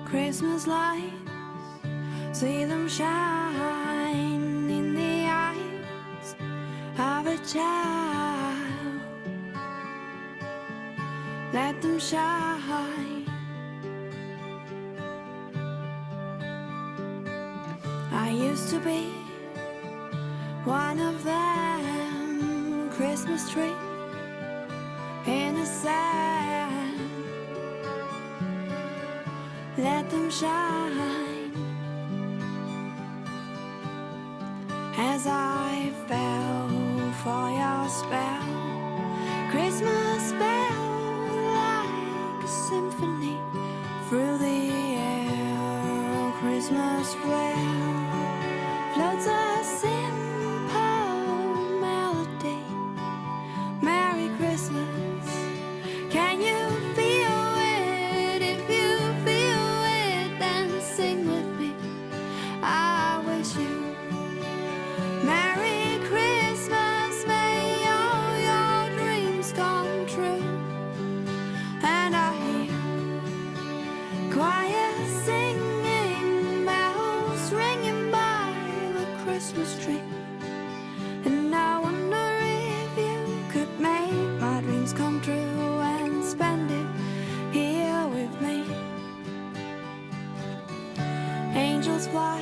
Christmas lights, see them shine in the eyes of a child. Let them shine. I used to be one of them Christmas trees in the sand. Let them shine as I fell for your spell. Christmas bell like a symphony through the air. Christmas flare floats a simple melody. Merry Christmas. Can you feel it? If you feel it, then sing with me. I wish you Merry Christmas. May all your dreams come true. And I hear choir singing, bells ringing by the Christmas tree. And I wonder if you could make my dreams come true and spend it here with me. Angels fly,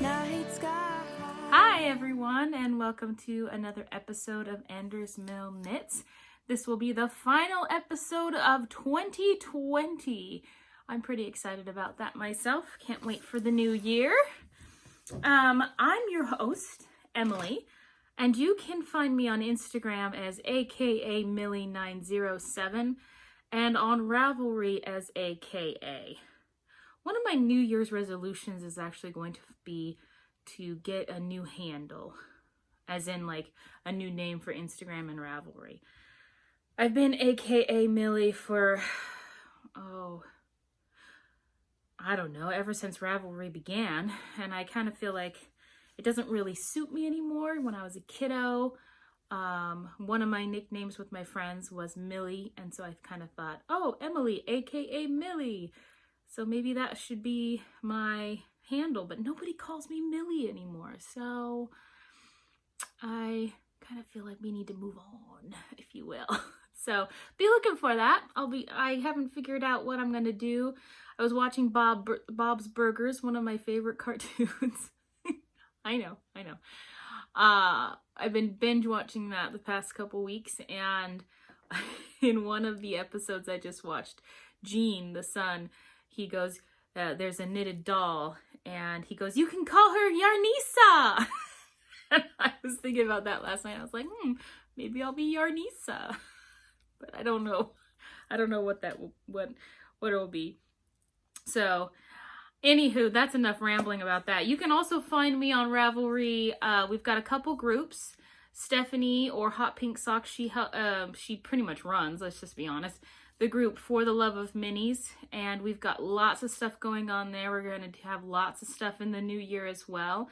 night sky. Hi everyone, and welcome to another episode of AndersMill Knits. This will be the final episode of 2020. I'm pretty excited about that myself. Can't wait for the new year. I'm your host, Emily, and you can find me on Instagram as akamillie907 and on Ravelry as aka. One of my New Year's resolutions is actually going to be to get a new handle, as in like a new name for Instagram and Ravelry. I've been aka Millie for, I don't know, ever since Ravelry began, and I kind of feel like it doesn't really suit me anymore. When I was a kiddo, one of my nicknames with my friends was Millie, and so I kind of thought, oh, Emily, aka Millie. So maybe that should be my handle, but nobody calls me Millie anymore. So I kind of feel like we need to move on, if you will. So be looking for that. I haven't figured out what I'm gonna do. I was watching Bob's Burgers, one of my favorite cartoons. I know. I've been binge watching that the past couple weeks, and in one of the episodes I just watched, Gene, the son, he goes, there's a knitted doll, and he goes, you can call her Yarnisa. And I was thinking about that last night. I was like, maybe I'll be Yarnisa. But I don't know. I don't know what it'll be. So, anywho, that's enough rambling about that. You can also find me on Ravelry. We've got a couple groups. Stephanie, or Hot Pink Socks, she pretty much runs, let's just be honest, the group For the Love of Minis, and we've got lots of stuff going on there. We're going to have lots of stuff in the new year as well.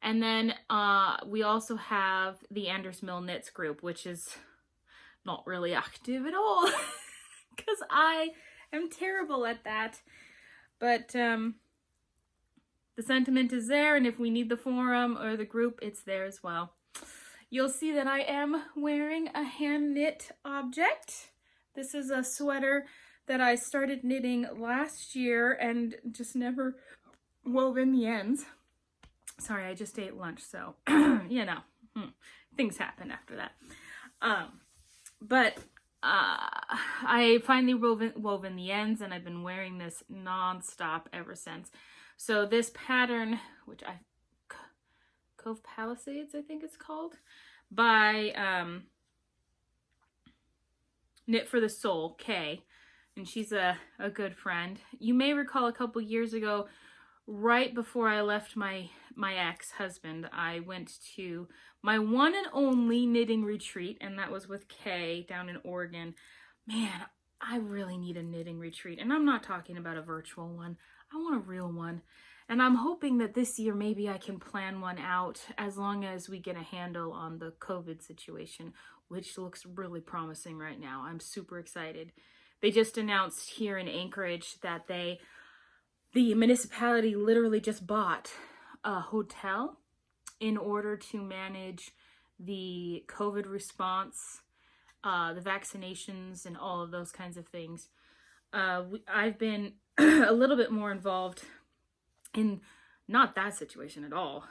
And then we also have the AndersMill Knits group, which is not really active at all because I am terrible at that. But the sentiment is there, and if we need the forum or the group, it's there as well. You'll see that I am wearing a hand knit object. This is a sweater that I started knitting last year and just never wove in the ends. Sorry, I just ate lunch, so, you know, things happen after that. But I finally wove in the ends, and I've been wearing this non-stop ever since. So this pattern, which Cove Palisades, I think it's called, by Knit for the Soul, Kay, and she's a good friend. You may recall a couple years ago, right before I left my ex-husband, I went to my one and only knitting retreat, and that was with Kay down in Oregon. Man, I really need a knitting retreat, and I'm not talking about a virtual one. I want a real one, and I'm hoping that this year maybe I can plan one out as long as we get a handle on the COVID situation, which looks really promising right now. I'm super excited they just announced here in Anchorage that the municipality literally just bought a hotel in order to manage the COVID response, the vaccinations, and all of those kinds of things. I've been a little bit more involved in not that situation at all,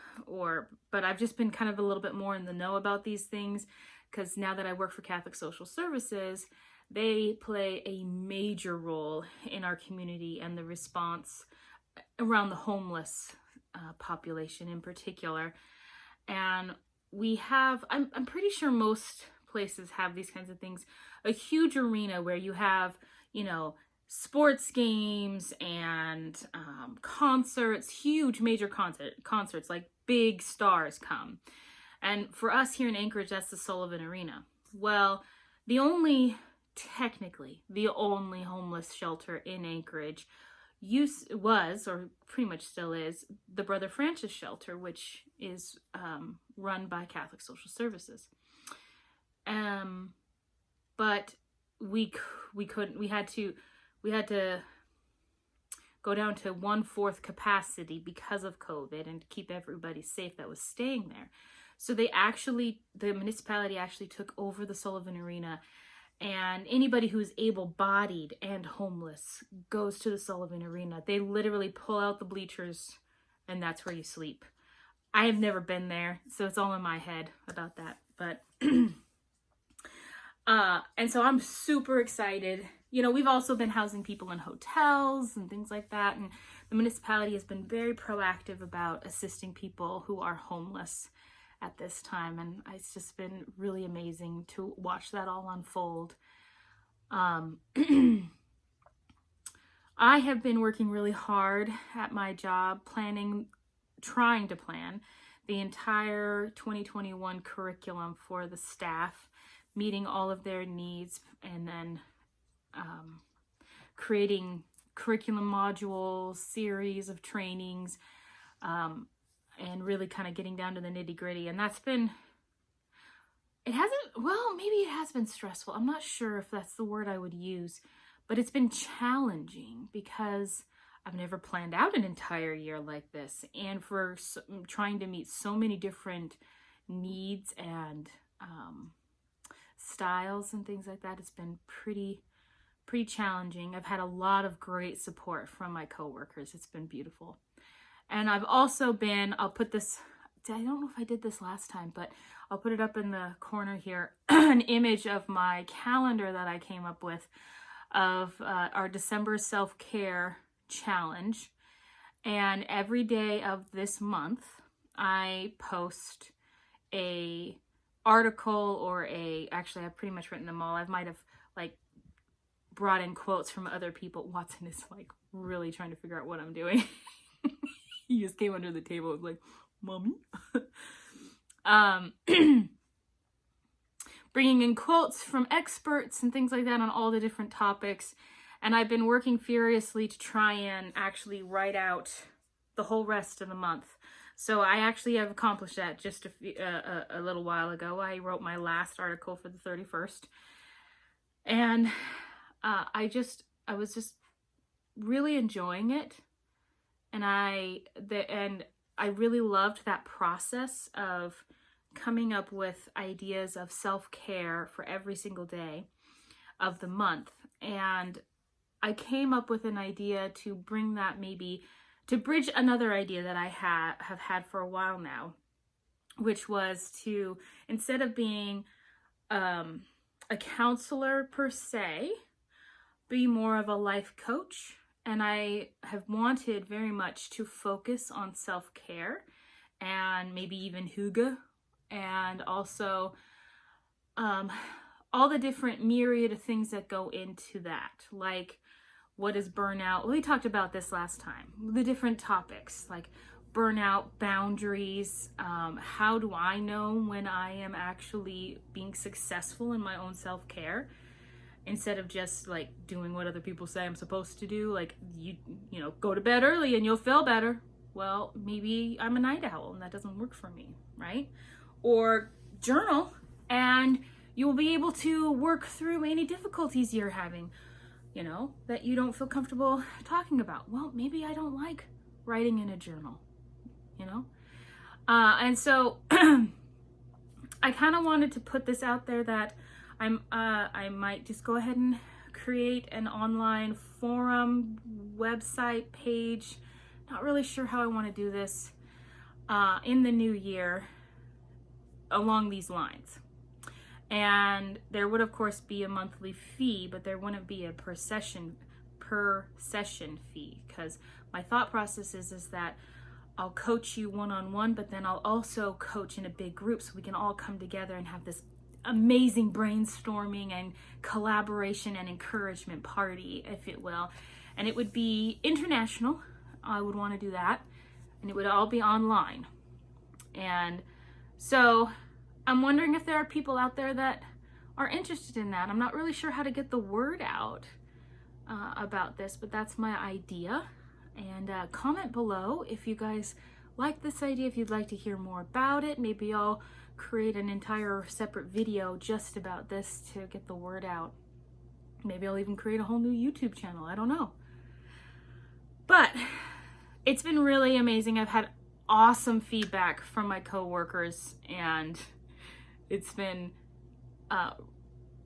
but I've just been kind of a little bit more in the know about these things, because now that I work for Catholic Social Services, they play a major role in our community and the response around the homeless population in particular. And we have, I'm pretty sure most places have these kinds of things, a huge arena where you have, you know, sports games and concerts, huge major concerts, like big stars come. And for us here in Anchorage, that's the Sullivan Arena. Well, technically the only homeless shelter in Anchorage was, or pretty much still is, the Brother Francis shelter, which is run by Catholic Social Services. But we couldn't, we had to go down to 1/4 capacity because of COVID and to keep everybody safe that was staying there. So the municipality actually took over the Sullivan Arena, and anybody who is able-bodied and homeless goes to the Sullivan Arena. They literally pull out the bleachers, and that's where you sleep. I have never been there, so it's all in my head about that. But and so I'm super excited. You know, we've also been housing people in hotels and things like that, and the municipality has been very proactive about assisting people who are homeless at this time, and it's just been really amazing to watch that all unfold. I have been working really hard at my job, trying to plan the entire 2021 curriculum for the staff, meeting all of their needs, and then creating curriculum modules, series of trainings, and really kind of getting down to the nitty-gritty. And maybe it has been stressful. I'm not sure if that's the word I would use, but it's been challenging because I've never planned out an entire year like this. And for trying to meet so many different needs and styles and things like that, it's been pretty challenging. I've had a lot of great support from my coworkers. It's been beautiful. And I've also been, I don't know if I did this last time, but I'll put it up in the corner here, an image of my calendar that I came up with of our December self-care challenge. And every day of this month, I post a article or actually I've pretty much written them all. I might have brought in quotes from other people. Watson is really trying to figure out what I'm doing. He just came under the table and was like, Mommy? Bringing in quotes from experts and things like that on all the different topics. And I've been working furiously to try and actually write out the whole rest of the month. So I actually have accomplished that just a little while ago. I wrote my last article for the 31st. And I was just really enjoying it. And I really loved that process of coming up with ideas of self-care for every single day of the month. And I came up with an idea to bring that to bridge another idea that I have had for a while now, which was to, instead of being a counselor per se, be more of a life coach. And I have wanted very much to focus on self-care and maybe even hygge, and also all the different myriad of things that go into that. Like, what is burnout? We talked about this last time. The different topics like burnout, boundaries, how do I know when I am actually being successful in my own self-care? Instead of just doing what other people say I'm supposed to do, you go to bed early and you'll feel better. Well, maybe I'm a night owl and that doesn't work for me, right? Or journal and you will be able to work through any difficulties you're having. you know, that you don't feel comfortable talking about. Well, maybe I don't like writing in a journal, you know? And so I kind of wanted to put this out there that I might just go ahead and create an online forum, website, page. Not really sure how I want to do this in the new year along these lines. And there would of course be a monthly fee, but there wouldn't be a per session fee, because my thought process is that I'll coach you one-on-one, but then I'll also coach in a big group so we can all come together and have this amazing brainstorming and collaboration and encouragement party, if it will. And it would be international. I would want to do that. And it would all be online. And so I'm wondering if there are people out there that are interested in that. I'm not really sure how to get the word out about this, but that's my idea. And comment below if you guys like this idea, if you'd like to hear more about it. Maybe I'll create an entire separate video just about this to get the word out. Maybe I'll even create a whole new YouTube channel. I don't know. But it's been really amazing. I've had awesome feedback from my coworkers, and it's been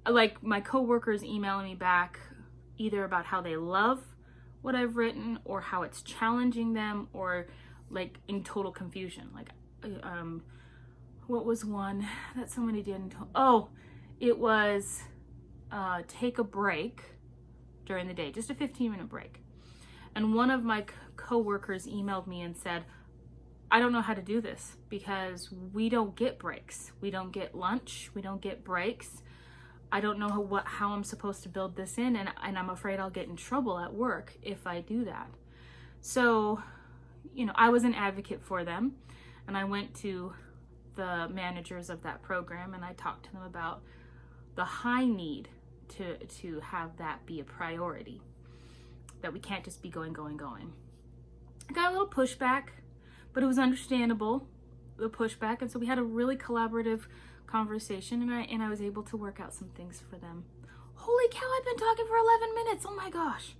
like my coworkers emailing me back either about how they love what I've written or how it's challenging them, or like in total confusion. Like what was one that somebody did? Oh, it was take a break during the day, just a 15-minute break. And one of my coworkers emailed me and said, I don't know how to do this because we don't get breaks. We don't get lunch. We don't get breaks. I don't know how I'm supposed to build this in, and I'm afraid I'll get in trouble at work if I do that. So, you know, I was an advocate for them, and I went to the managers of that program and I talked to them about the high need to have that be a priority, that we can't just be going. I got a little pushback, but it was understandable, the pushback, and so we had a really collaborative conversation, and I was able to work out some things for them. Holy cow, I've been talking for 11 minutes. Oh my gosh.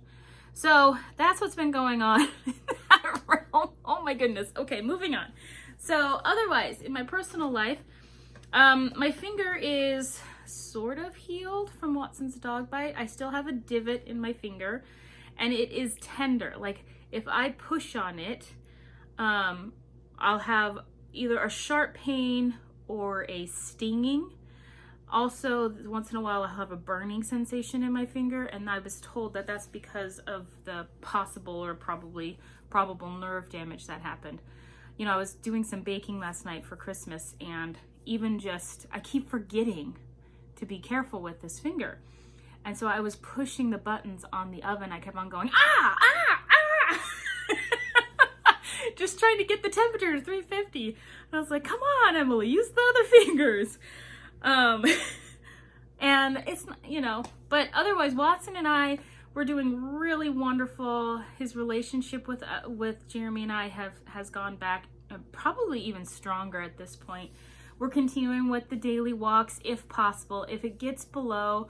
So that's what's been going on in that realm. Oh my goodness. Okay, moving on. So otherwise, in my personal life, my finger is sort of healed from Watson's dog bite. I still have a divot in my finger, and it is tender. Like if I push on it, I'll have either a sharp pain or a stinging. Also, once in a while I'll have a burning sensation in my finger, and I was told that that's because of the possible or probable nerve damage that happened. You know, I was doing some baking last night for Christmas, and even just, I keep forgetting to be careful with this finger. And so I was pushing the buttons on the oven. I kept on going, ah, ah, ah, just trying to get the temperature to 350. And I was like, come on, Emily, use the other fingers. And it's, you know, but otherwise Watson and I were doing really wonderful. His relationship with Jeremy and I has gone back probably even stronger at this point. We're continuing with the daily walks if possible. If it gets below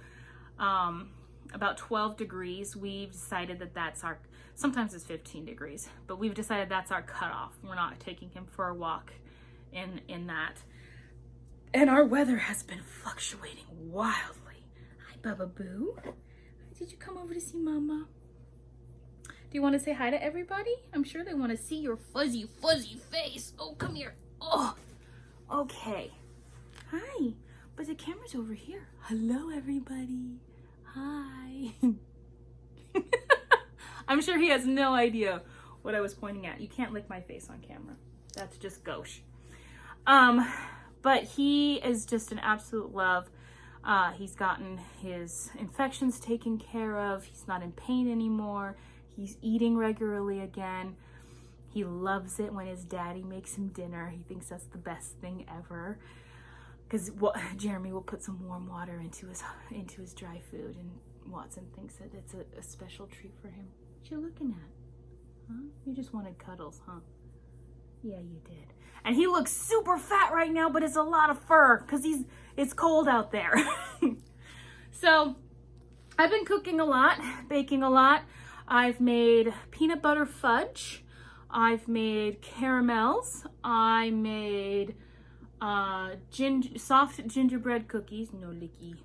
about 12 degrees, we've decided that that's our, sometimes it's 15 degrees, but we've decided that's our cutoff. We're not taking him for a walk in that. And our weather has been fluctuating wildly. Hi, Bubba Boo. Did you come over to see Mama? Do you want to say hi to everybody? I'm sure they want to see your fuzzy face. Oh, come here. Oh, okay. Hi. But the camera's over here. Hello, everybody. Hi. I'm sure he has no idea what I was pointing at. You can't lick my face on camera. That's just gauche. But he is just an absolute love. He's gotten his infections taken care of. He's not in pain anymore. He's eating regularly again. He loves it when his daddy makes him dinner. He thinks that's the best thing ever. Because Jeremy will put some warm water into his dry food, and Watson thinks that it's a special treat for him. What you looking at? Huh? You just wanted cuddles, huh? Yeah, you did. And he looks super fat right now, but it's a lot of fur because it's cold out there. So I've been cooking a lot, baking a lot. I've made peanut butter fudge. I've made caramels. I made soft gingerbread cookies. No licky.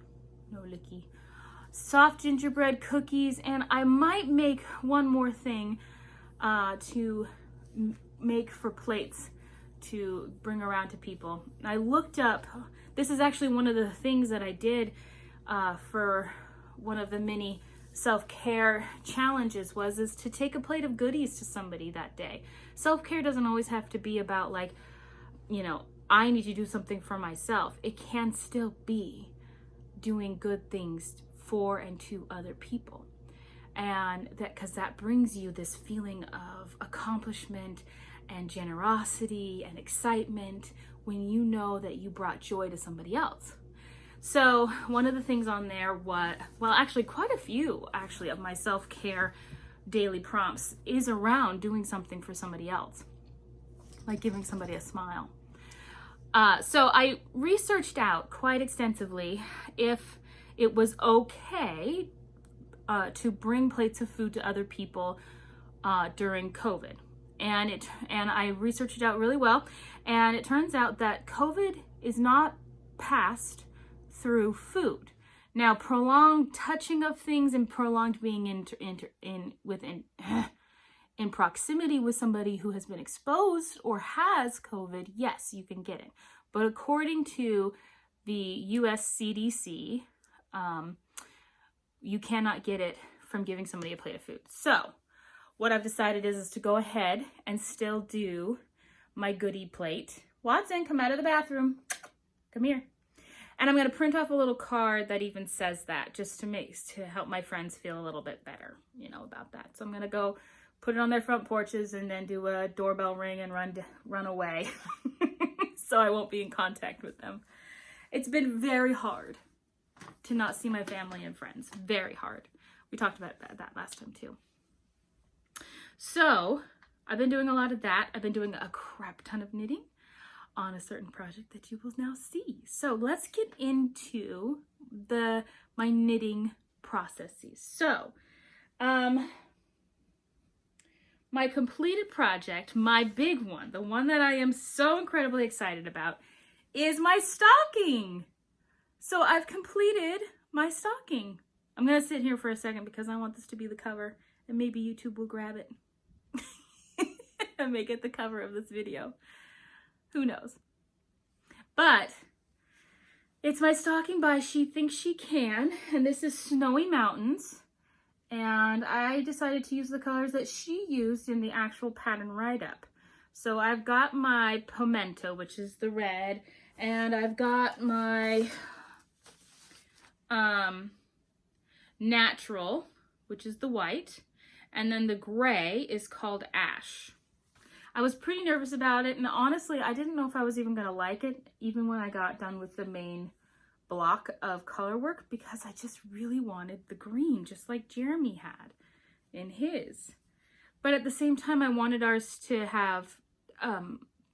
Soft gingerbread cookies. And I might make one more thing to make for plates to bring around to people. I looked up, this is actually one of the things that I did for one of the mini self-care challenges is to take a plate of goodies to somebody that day. Self-care doesn't always have to be about like, you know, I need to do something for myself. It can still be doing good things for and to other people. And that, because that brings you this feeling of accomplishment and generosity and excitement when you know that you brought joy to somebody else. So one of the things on there well, actually quite a few actually of my self-care daily prompts is around doing something for somebody else, like giving somebody a smile. So I researched out quite extensively if it was okay to bring plates of food to other people during COVID. And I researched it out really well, and it turns out that COVID is not passed through food. Now, prolonged touching of things and prolonged being in proximity with somebody who has been exposed or has COVID, yes, you can get it. But according to the US CDC, you cannot get it from giving somebody a plate of food. So what I've decided is to go ahead and still do my goodie plate. Watson, come out of the bathroom. Come here. And I'm going to print off a little card that even says that, just to help my friends feel a little bit better, you know, about that. So I'm going to go put it on their front porches and then do a doorbell ring and run away so I won't be in contact with them. It's been very hard to not see my family and friends. Very hard. We talked about that last time too. So I've been doing a lot of that. I've been doing a crap ton of knitting on a certain project that you will now see. So let's get into my knitting processes. So my completed project, my big one, the one that I am so incredibly excited about, is my stocking. So I've completed my stocking. I'm gonna sit here for a second because I want this to be the cover, and maybe YouTube will grab it and make it the cover of this video. Who knows? But it's my stocking by Shethinksshecan, and this is Snowy Mountains. And I decided to use the colors that she used in the actual pattern write-up. So I've got my pimento, which is the red, and I've got my natural, which is the white, and then the gray is called ash. I was pretty nervous about it, and honestly, I didn't know if I was even gonna like it, even when I got done with the main block of color work, because I just really wanted the green, just like Jeremy had in his. But at the same time, I wanted ours to have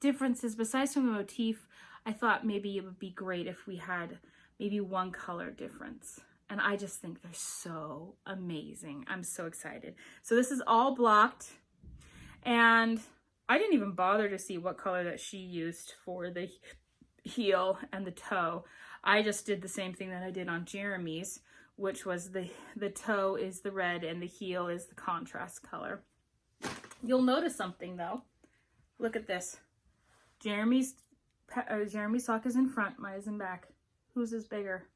differences besides from the motif. I thought maybe it would be great if we had maybe one color difference. And I just think they're so amazing. I'm so excited. So this is all blocked, and I didn't even bother to see what color that she used for the heel and the toe. I just did the same thing that I did on Jeremy's, which was the toe is the red and the heel is the contrast color. You'll notice something though. Look at this. Jeremy's sock is in front, mine is in back. Whose is bigger?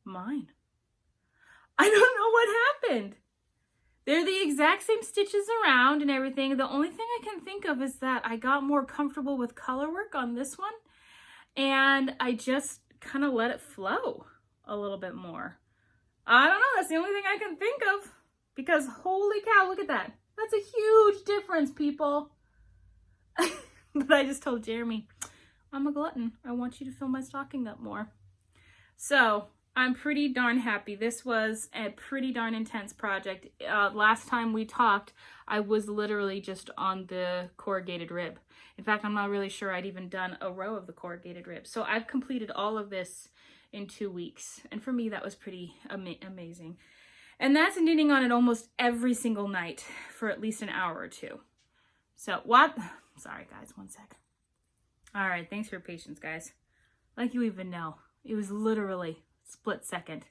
Mine. I don't know what happened. They're the exact same stitches around and everything. The only thing I can think of is that I got more comfortable with color work on this one, and I just kind of let it flow a little bit more. I don't know, that's the only thing I can think of, because holy cow, look at that. That's a huge difference, people. But I just told Jeremy, I'm a glutton. I want you to fill my stocking up more. So I'm pretty darn happy. This was a pretty darn intense project. Last time we talked, I was literally just on the corrugated rib. In fact, I'm not really sure I'd even done a row of the corrugated rib. So I've completed all of this in 2 weeks. And for me, that was pretty amazing. And that's knitting on it almost every single night for at least an hour or two. So what? Sorry guys, one sec. All right, thanks for your patience, guys. Like you even know, it was literally split second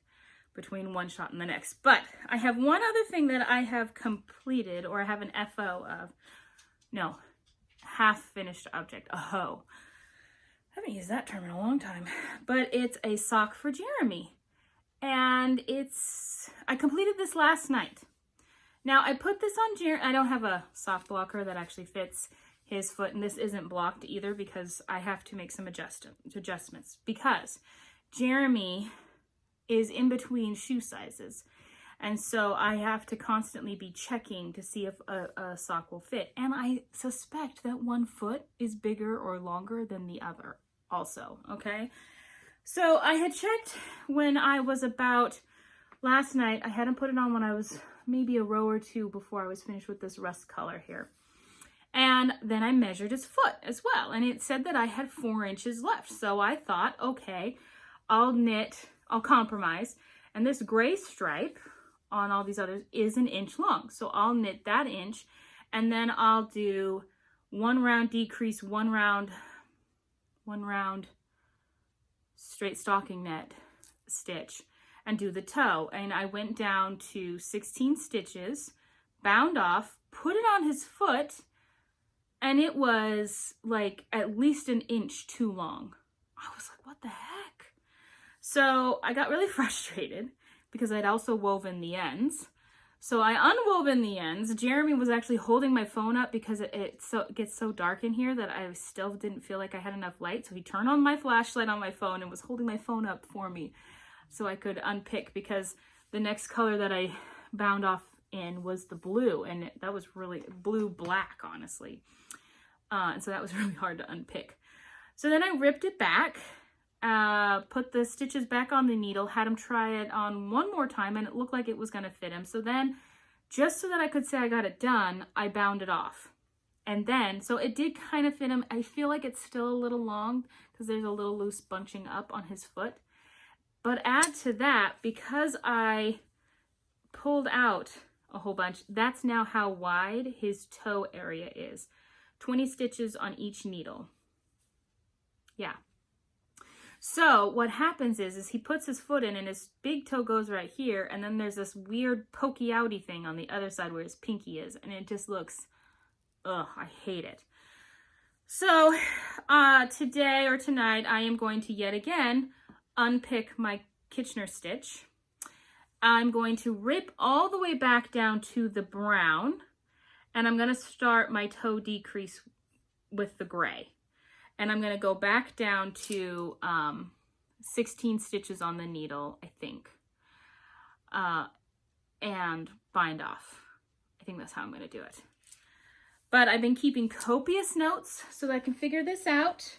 between one shot and the next. But I have one other thing that I have completed, or I have an FO of. No, half finished object, a hoe. I haven't used that term in a long time. But it's a sock for Jeremy. And I completed this last night. Now I put this on Jeremy. I don't have a sock blocker that actually fits his foot, and this isn't blocked either because I have to make some adjustments because Jeremy is in between shoe sizes. And so I have to constantly be checking to see if a sock will fit. And I suspect that one foot is bigger or longer than the other also, okay? So I had checked when I was about, last night, I hadn't put it on when I was maybe a row or two before I was finished with this rust color here. And then I measured his foot as well. And it said that I had 4 inches left. So I thought, okay, I'll compromise. And this gray stripe on all these others is 1 inch long. So I'll knit that inch. And then I'll do 1 round decrease, 1 round straight stocking net stitch and do the toe. And I went down to 16 stitches, bound off, put it on his foot, and it was like at least 1 inch too long. I was like, what the heck? So I got really frustrated because I'd also woven the ends. So I unwoven the ends. Jeremy was actually holding my phone up because it gets so dark in here that I still didn't feel like I had enough light. So he turned on my flashlight on my phone and was holding my phone up for me so I could unpick, because the next color that I bound off in was the blue, and that was really blue-black, honestly. And so that was really hard to unpick. So then I ripped it back, put the stitches back on the needle, had him try it on one more time, and it looked like it was going to fit him. So then, just so that I could say I got it done, I bound it off. And then, so it did kind of fit him. I feel like it's still a little long because there's a little loose bunching up on his foot. But add to that, because I pulled out a whole bunch, that's now how wide his toe area is. 20 stitches on each needle. Yeah. So what happens is he puts his foot in and his big toe goes right here, and then there's this weird pokey outy thing on the other side where his pinky is, and it just looks, ugh, I hate it. So today or tonight I am going to yet again unpick my Kitchener stitch. I'm going to rip all the way back down to the brown, and I'm going to start my toe decrease with the gray. And I'm going to go back down to 16 stitches on the needle, I think, and bind off. I think that's how I'm going to do it. But I've been keeping copious notes so that I can figure this out.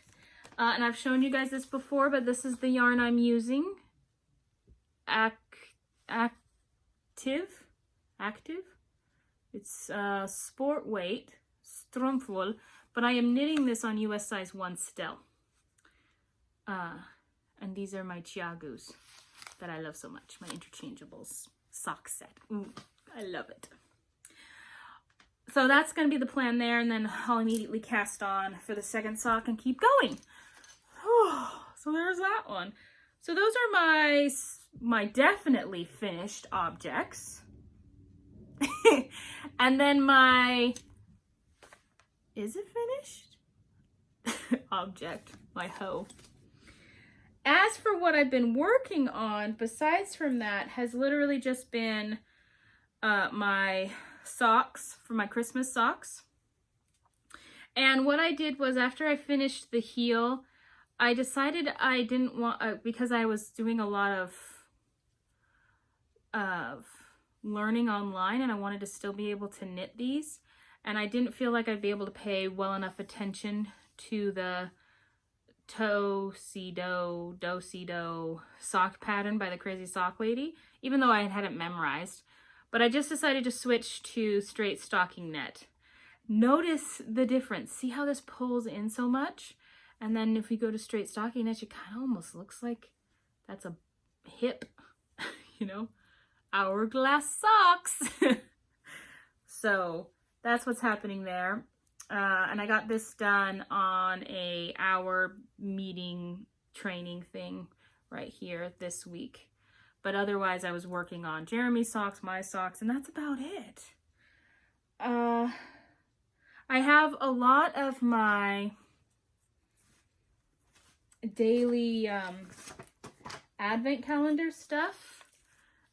And I've shown you guys this before, but this is the yarn I'm using. Active. It's sport weight, strumpwool, but I am knitting this on US size 1 still. And these are my Chiagus that I love so much, my interchangeables sock set. Ooh, I love it. So that's going to be the plan there, and then I'll immediately cast on for the second sock and keep going. So there's that one. So those are my definitely finished objects. And then is it finished? Object, my hoe. As for what I've been working on, besides from that, has literally just been my socks for my Christmas socks. And what I did was, after I finished the heel, I decided I didn't want, because I was doing a lot of learning online and I wanted to still be able to knit these, and I didn't feel like I'd be able to pay well enough attention to the do-si-do sock pattern by the Crazy Sock Lady, even though I had it memorized. But I just decided to switch to straight stocking net. Notice the difference. See how this pulls in so much? And then if we go to straight stocking net, it kind of almost looks like That's a hip, you know, hourglass socks. So that's what's happening there. And I got this done on a hour meeting training thing right here this week. But otherwise I was working on Jeremy's socks, my socks, and that's about it. I have a lot of my daily advent calendar stuff.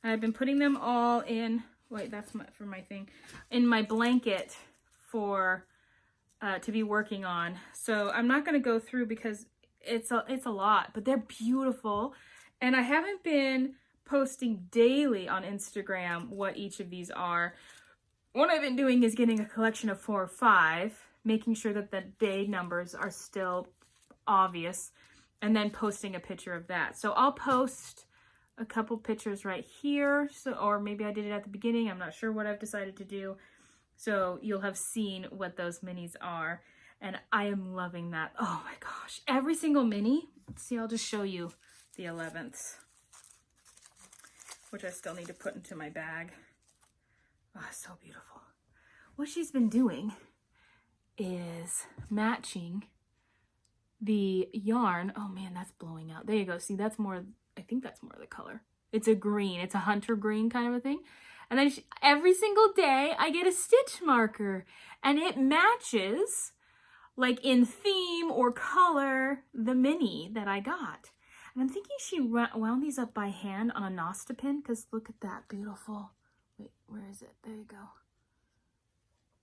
I've been putting them all in, wait, that's for my thing, in my blanket for to be working on. So I'm not going to go through because it's a lot, but they're beautiful. And I haven't been posting daily on Instagram what each of these are. What I've been doing is getting a collection of 4 or 5, making sure that the day numbers are still obvious, and then posting a picture of that. So I'll post a couple pictures right here, so, or maybe I did it at the beginning. I'm not sure what I've decided to do. So you'll have seen what those minis are, and I am loving that. Oh my gosh, every single mini. See, I'll just show you the 11th, which I still need to put into my bag. Oh, so beautiful. What she's been doing is matching the yarn. Oh man, that's blowing out. There you go. See, that's more, I think that's more the color. It's a green. It's a hunter green kind of a thing. And then every single day I get a stitch marker, and it matches, like in theme or color, the mini that I got. And I'm thinking she wound these up by hand on a Nosta pin, because look at that, beautiful. Wait, where is it? There you go.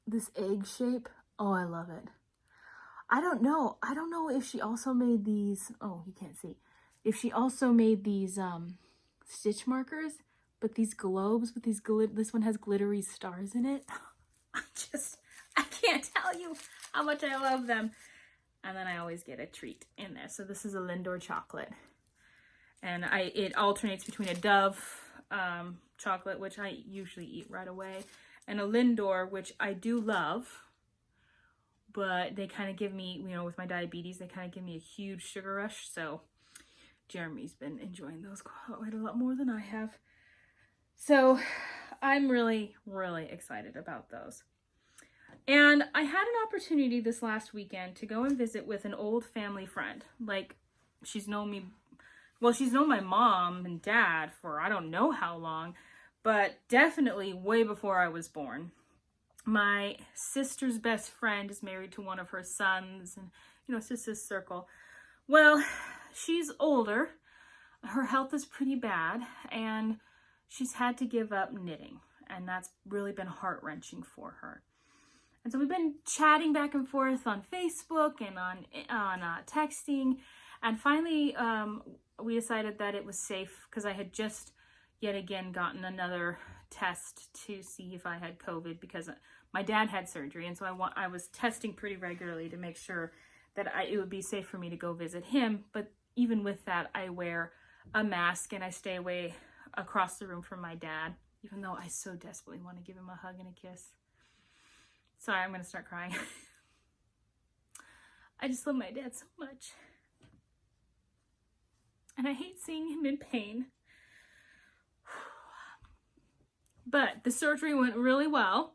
This egg shape. Oh, I love it. I don't know if she also made these, oh, you can't see. If she also made these stitch markers, but these globes with these this one has glittery stars in it. I can't tell you how much I love them. And then I always get a treat in there. So this is a Lindor chocolate. And it alternates between a Dove chocolate, which I usually eat right away, and a Lindor, which I do love, but they kind of give me, you know, with my diabetes, they kind of give me a huge sugar rush. So Jeremy's been enjoying those quite a lot more than I have. So I'm really, really excited about those. And I had an opportunity this last weekend to go and visit with an old family friend. Like, she's known me, well, she's known my mom and dad for I don't know how long, but definitely way before I was born. My sister's best friend is married to one of her sons, and, you know, it's just this circle. Well, she's older, her health is pretty bad, and she's had to give up knitting, and that's really been heart-wrenching for her. And so we've been chatting back and forth on Facebook and on texting, and finally we decided that it was safe, because I had just yet again gotten another test to see if I had COVID, because my dad had surgery, and so I was testing pretty regularly to make sure that it would be safe for me to go visit him. But even with that, I wear a mask and I stay away across the room from my dad, even though I so desperately want to give him a hug and a kiss. Sorry, I'm gonna start crying. I just love my dad so much, and I hate seeing him in pain. But the surgery went really well,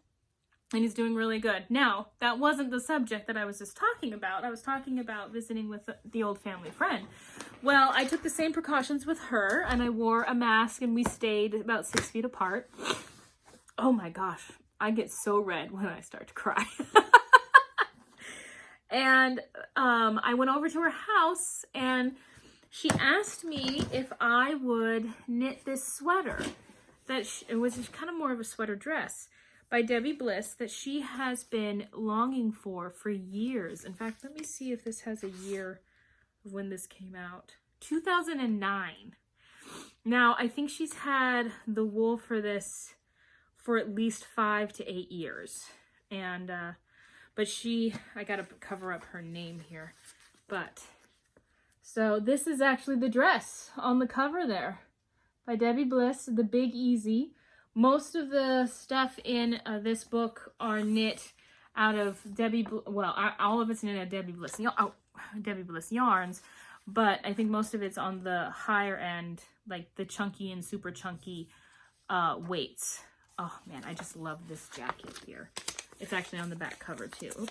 and he's doing really good. Now, that wasn't the subject that I was just talking about. I was talking about visiting with the old family friend. Well, I took the same precautions with her, and I wore a mask, and we stayed about 6 feet apart. Oh my gosh, I get so red when I start to cry. And I went over to her house, and she asked me if I would knit this sweater. It was just kind of more of a sweater dress by Debbie Bliss that she has been longing for years. In fact, let me see if this has a year of when this came out. 2009. Now, I think she's had the wool for this for at least 5 to 8 years. And, but I gotta cover up her name here. But, so this is actually the dress on the cover there by Debbie Bliss, the Big Easy. Most of the stuff in this book are knit out of all of it's knit out of Debbie Bliss yarns, but I think most of it's on the higher end, like the chunky and super chunky weights. Oh man, I just love this jacket here. It's actually on the back cover too. Oop.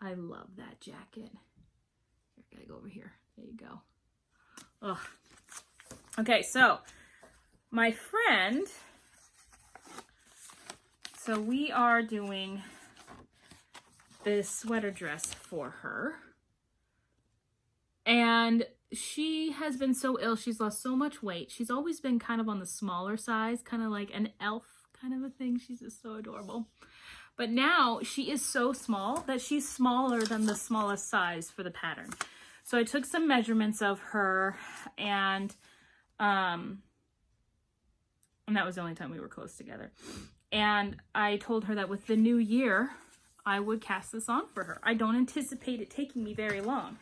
I love that jacket. Here, gotta go over here. There you go. Ugh. Okay, so my friend, so we are doing this sweater dress for her. And she has been so ill. She's lost so much weight. She's always been kind of on the smaller size, kind of like an elf kind of a thing. She's just so adorable. But now she is so small that she's smaller than the smallest size for the pattern. So I took some measurements of her, and that was the only time we were close together. And I told her that with the new year, I would cast this on for her. I don't anticipate it taking me very long.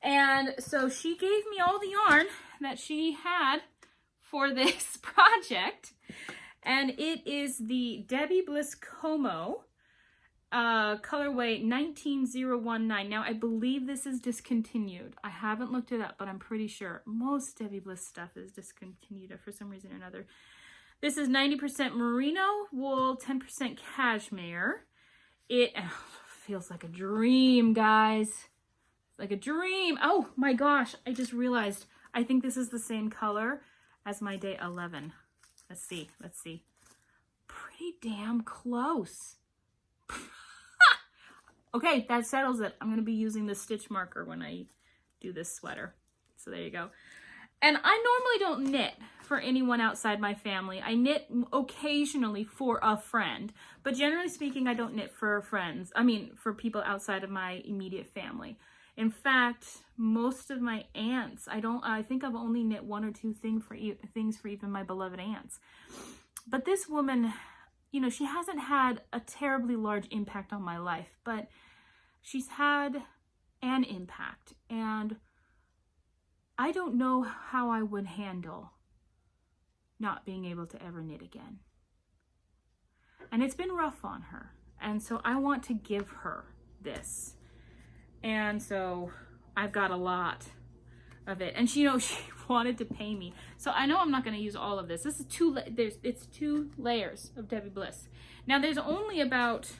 And so she gave me all the yarn that she had for this project. And it is the Debbie Bliss Como colorway 19019. Now, I believe this is discontinued. I haven't looked it up, but I'm pretty sure most Debbie Bliss stuff is discontinued for some reason or another. This is 90% merino wool, 10% cashmere. It feels like a dream, guys. Like a dream. Oh my gosh, I just realized. I think this is the same color as my day 11. Let's see. Pretty damn close. Okay, that settles it. I'm going to be using the stitch marker when I do this sweater. So there you go. And I normally don't knit for anyone outside my family. I knit occasionally for a friend, but generally speaking, I don't knit for friends. I mean, for people outside of my immediate family. In fact, most of my aunts, I think I've only knit one or two things for even my beloved aunts. But this woman, you know, she hasn't had a terribly large impact on my life, but she's had an impact. And I don't know how I would handle not being able to ever knit again. And it's been rough on her. And so I want to give her this. And so I've got a lot of it. And she, you know, she wanted to pay me. So I know I'm not going to use all of this. This is it's 2 layers of Debbie Bliss. Now there's only about,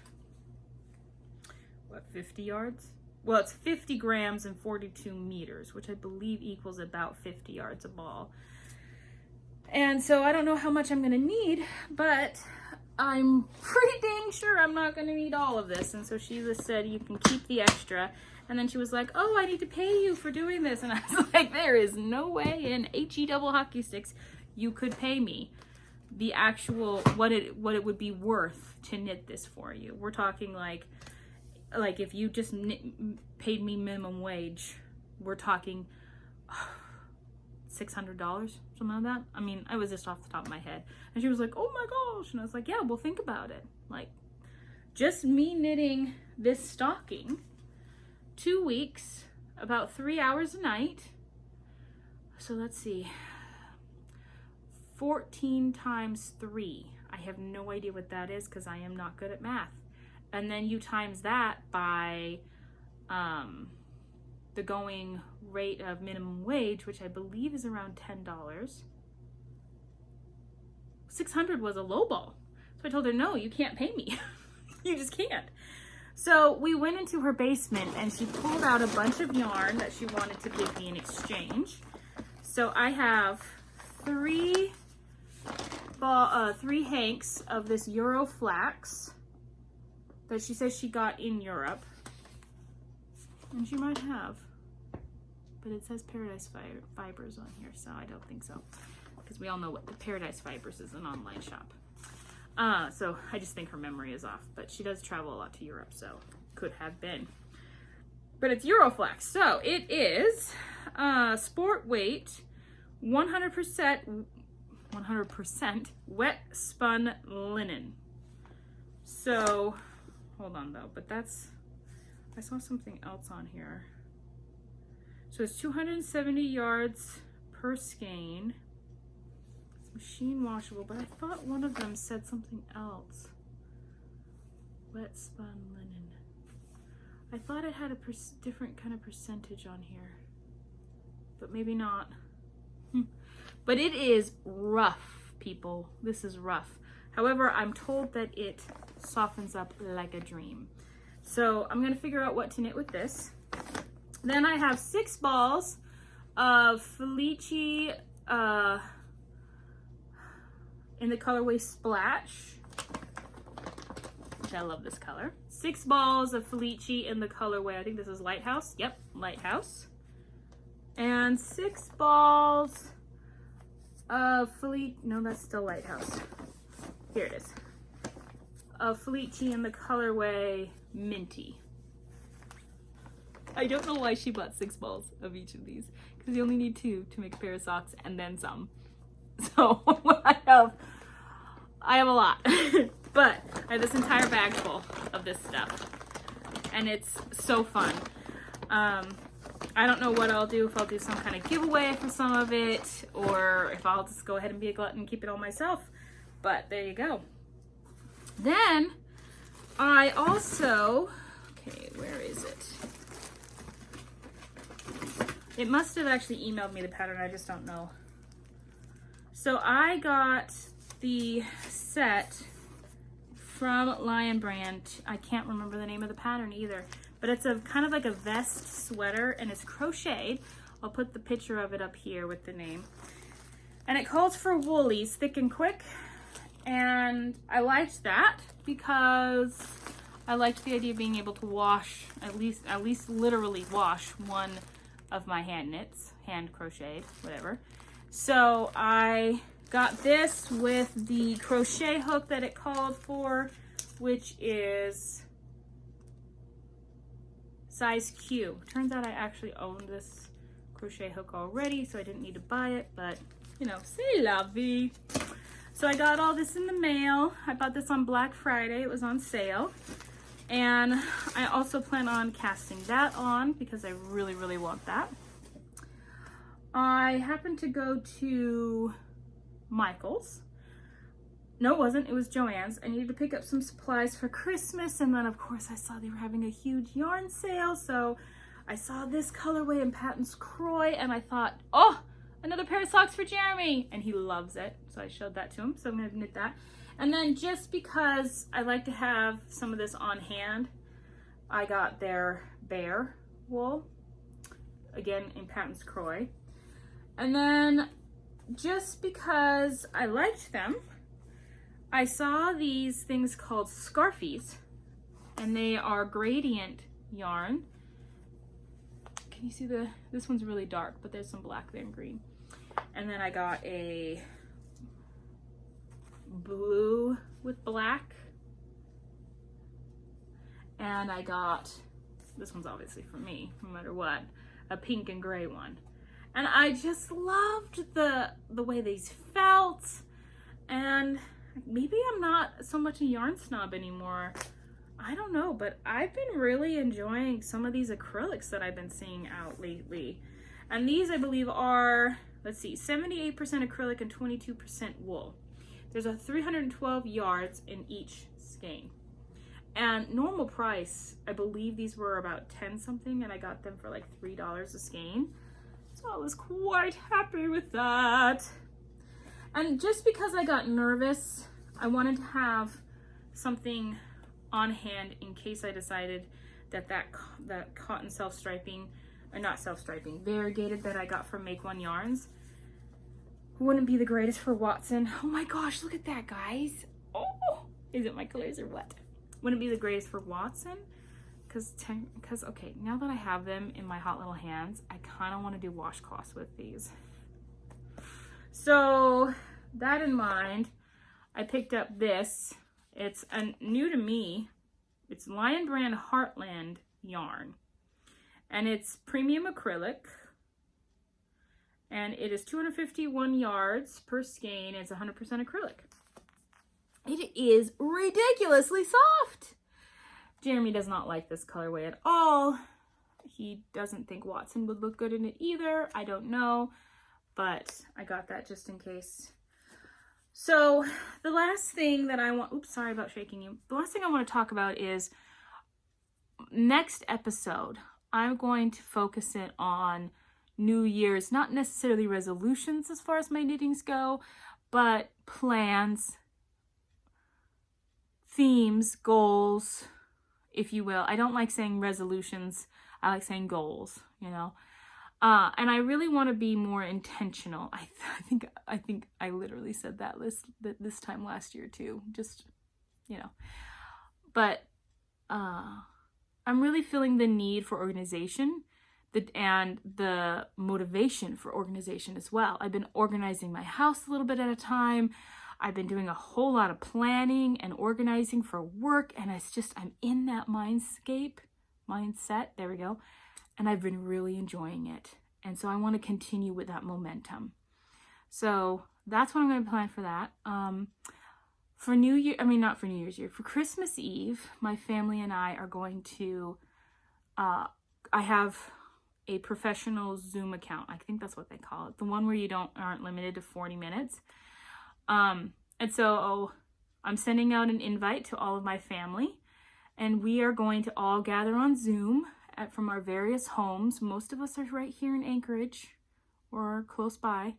50 yards? Well, it's 50 grams and 42 meters, which I believe equals about 50 yards a ball. And so I don't know how much I'm going to need, but I'm pretty dang sure I'm not going to need all of this. And so she just said, you can keep the extra. And then she was like, oh, I need to pay you for doing this. And I was like, there is no way in HE double hockey sticks you could pay me the actual, what it would be worth to knit this for you. We're talking like if you just paid me minimum wage, we're talking $600, something like that. I mean, I was just off the top of my head. And she was like, oh my gosh. And I was like, yeah, well, think about it. Like, just me knitting this stocking, 2 weeks, about 3 hours a night. So let's see, 14 times 3. I have no idea what that is because I am not good at math. And then you times that by the going rate of minimum wage, which I believe is around $10. 600 was a low ball. So I told her, no, you can't pay me. You just can't. So we went into her basement and she pulled out a bunch of yarn that she wanted to give me in exchange. So I have 3 hanks of this Euro flax that she says she got in Europe. And she might have. But it says Paradise Fibers on here, so I don't think so. Because we all know what the Paradise Fibers is, an online shop. So I just think her memory is off. But she does travel a lot to Europe, so could have been. But it's Euroflax. So it is sport weight, 100% wet spun linen. So, hold on though, but that's, I saw something else on here. So it's 270 yards per skein. It's machine washable, but I thought one of them said something else. Wet spun linen. I thought it had a different kind of percentage on here. but maybe not. But it is rough, people. This is rough. However, I'm told that it softens up like a dream. So I'm gonna figure out what to knit with this. Then I have 6 balls of Felici in the colorway Splash. I love this color. 6 balls of Felici in the colorway, I think this is Lighthouse. Yep, Lighthouse. And 6 balls of Felici, no, that's still Lighthouse. Here it is. Of Felici in the colorway Minty. I don't know why she bought 6 balls of each of these, because you only need 2 to make a pair of socks and then some. So I have a lot. But I have this entire bag full of this stuff, and it's so fun. I don't know what I'll do, if I'll do some kind of giveaway for some of it, or if I'll just go ahead and be a glutton and keep it all myself. But there you go. Then I also, okay, where is it? It must have actually emailed me the pattern, I just don't know. So I got the set from Lion Brand. I can't remember the name of the pattern either, but it's a kind of like a vest sweater, and it's crocheted. I'll put the picture of it up here with the name. And it calls for woolies, thick and quick. And I liked that because I liked the idea of being able to wash, at least literally wash one of my hand knits, hand crocheted, whatever. So I got this with the crochet hook that it called for, which is size Q. Turns out I actually owned this crochet hook already, so I didn't need to buy it, but you know, c'est la vie. So I got all this in the mail. I bought this on Black Friday. It was on sale. And I also plan on casting that on because I really, really want that. I happened to go to Michael's. No, it wasn't. It was Joann's. I needed to pick up some supplies for Christmas. And then, of course, I saw they were having a huge yarn sale. So I saw this colorway in Patton's Croy. And I thought, oh, another pair of socks for Jeremy. And he loves it. So I showed that to him. So I'm going to knit that. And then just because I like to have some of this on hand, I got their bear wool. Again, in Patton's Croy. And then just because I liked them, I saw these things called scarfies, and they are gradient yarn. Can you see this one's really dark, but there's some black there and green. And then I got a blue with black, and I got, this one's obviously for me, no matter what, a pink and gray one. And I just loved the way these felt, and maybe I'm not so much a yarn snob anymore. I don't know, but I've been really enjoying some of these acrylics that I've been seeing out lately. And these, I believe, are, let's see, 78% acrylic and 22% wool. There's a 312 yards in each skein. And normal price, I believe these were about 10 something, and I got them for like $3 a skein. So I was quite happy with that. And just because I got nervous, I wanted to have something on hand in case I decided that that cotton self-striping, or not self-striping, variegated that I got from Make One Yarns wouldn't be the greatest for Watson. Oh my gosh, look at that, guys. Oh, is it my colors or what? Wouldn't be the greatest for Watson. Because, okay, now that I have them in my hot little hands, I kind of want to do washcloths with these. So, that in mind, I picked up this. It's new to me. It's Lion Brand Heartland yarn. And it's premium acrylic. And it is 251 yards per skein. It's 100% acrylic. It is ridiculously soft. Jeremy does not like this colorway at all. He doesn't think Watson would look good in it either. I don't know, but I got that just in case. So the last thing that I want, oops, sorry about shaking you. The last thing I want to talk about is next episode, I'm going to focus it on New Year's, not necessarily resolutions as far as my knittings go, but plans, themes, goals, if you will. I don't like saying resolutions. I like saying goals, you know. And I really want to be more intentional. I think I literally said that this time last year too. Just, you know. But I'm really feeling the need for organization and the motivation for organization as well. I've been organizing my house a little bit at a time. I've been doing a whole lot of planning and organizing for work, and I'm in that mindset, there we go, and I've been really enjoying it. And so I want to continue with that momentum. So that's what I'm going to plan for that. For not for New Year's Eve, for Christmas Eve, my family and I are going to, I have a professional Zoom account. I think that's what they call it. The one where you aren't limited to 40 minutes. And so I'm sending out an invite to all of my family, and we are going to all gather on Zoom from our various homes. Most of us are right here in Anchorage or close by,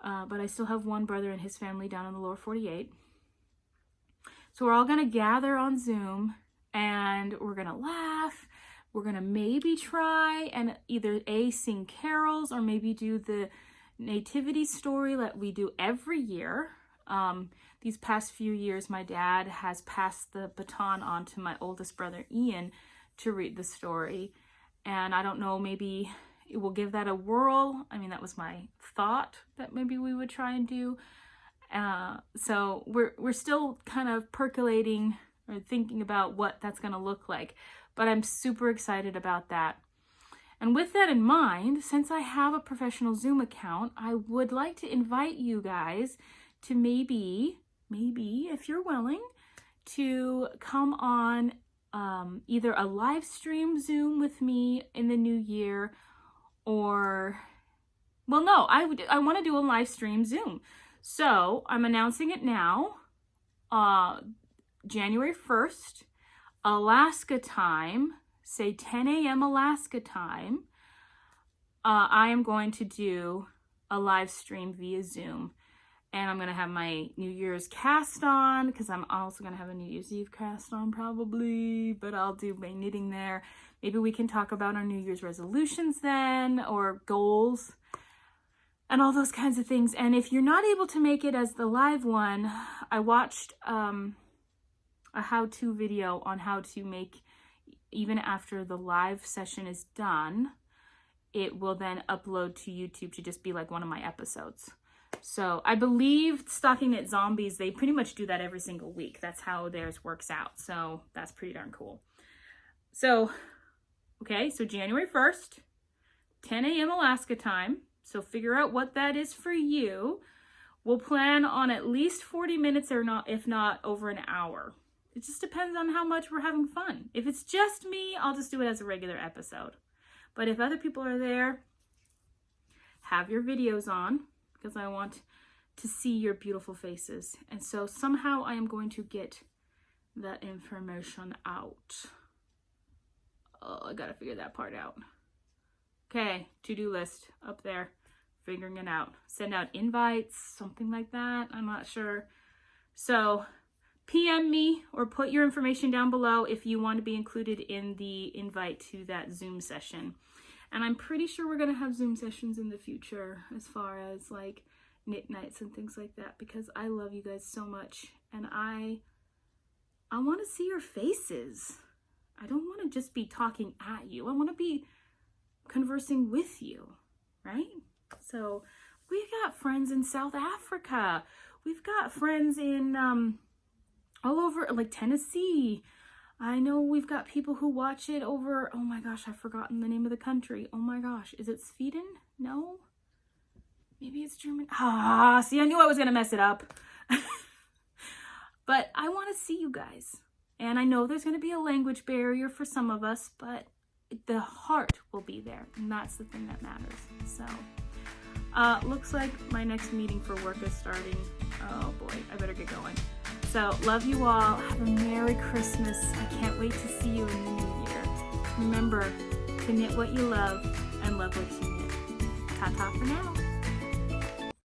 but I still have one brother and his family down in the lower 48. So we're all going to gather on Zoom, and we're going to laugh. We're going to maybe try and either sing carols or maybe do the nativity story that we do every year. These past few years, my dad has passed the baton on to my oldest brother, Ian, to read the story. And I don't know, maybe we'll give that a whirl. I mean, that was my thought that maybe we would try and do. So we're still kind of percolating or thinking about what that's going to look like. But I'm super excited about that. And with that in mind, since I have a professional Zoom account, I would like to invite you guys to maybe, if you're willing, to come on either a live stream Zoom with me in the new year, or, well, no, I want to do a live stream Zoom. So I'm announcing it now, January 1st, Alaska time, say 10 a.m. Alaska time, I am going to do a live stream via Zoom. And I'm going to have my New Year's cast on, because I'm also going to have a New Year's Eve cast on probably, but I'll do my knitting there. Maybe we can talk about our New Year's resolutions then, or goals, and all those kinds of things. And if you're not able to make it as the live one, I watched a how-to video on how to make, even after the live session is done, it will then upload to YouTube to just be like one of my episodes. So I believe Stocking Knit Zombies, they pretty much do that every single week. That's how theirs works out. So that's pretty darn cool. So, okay, so January 1st, 10 a.m. Alaska time. So figure out what that is for you. We'll plan on at least 40 minutes or not, if not over an hour. It just depends on how much we're having fun. If it's just me, I'll just do it as a regular episode. But if other people are there, have your videos on, because I want to see your beautiful faces. And so somehow I am going to get that information out. Oh, I gotta figure that part out. Okay, to-do list up there, figuring it out. Send out invites, something like that, I'm not sure. So PM me or put your information down below if you want to be included in the invite to that Zoom session. And I'm pretty sure we're going to have Zoom sessions in the future as far as like knit nights and things like that, because I love you guys so much, and I want to see your faces. I don't want to just be talking at you. I want to be conversing with you, right? So we've got friends in South Africa. We've got friends in all over, like Tennessee. I know we've got people who watch it over, oh my gosh, I've forgotten the name of the country. Oh my gosh, is it Sweden? No? Maybe it's German. See, I knew I was gonna mess it up. But I wanna see you guys. And I know there's gonna be a language barrier for some of us, but the heart will be there. And that's the thing that matters. So, looks like my next meeting for work is starting. Oh boy, I better get going. So, love you all. Have a Merry Christmas. I can't wait to see you in the new year. Remember to knit what you love and love what you knit. Ta-ta for now.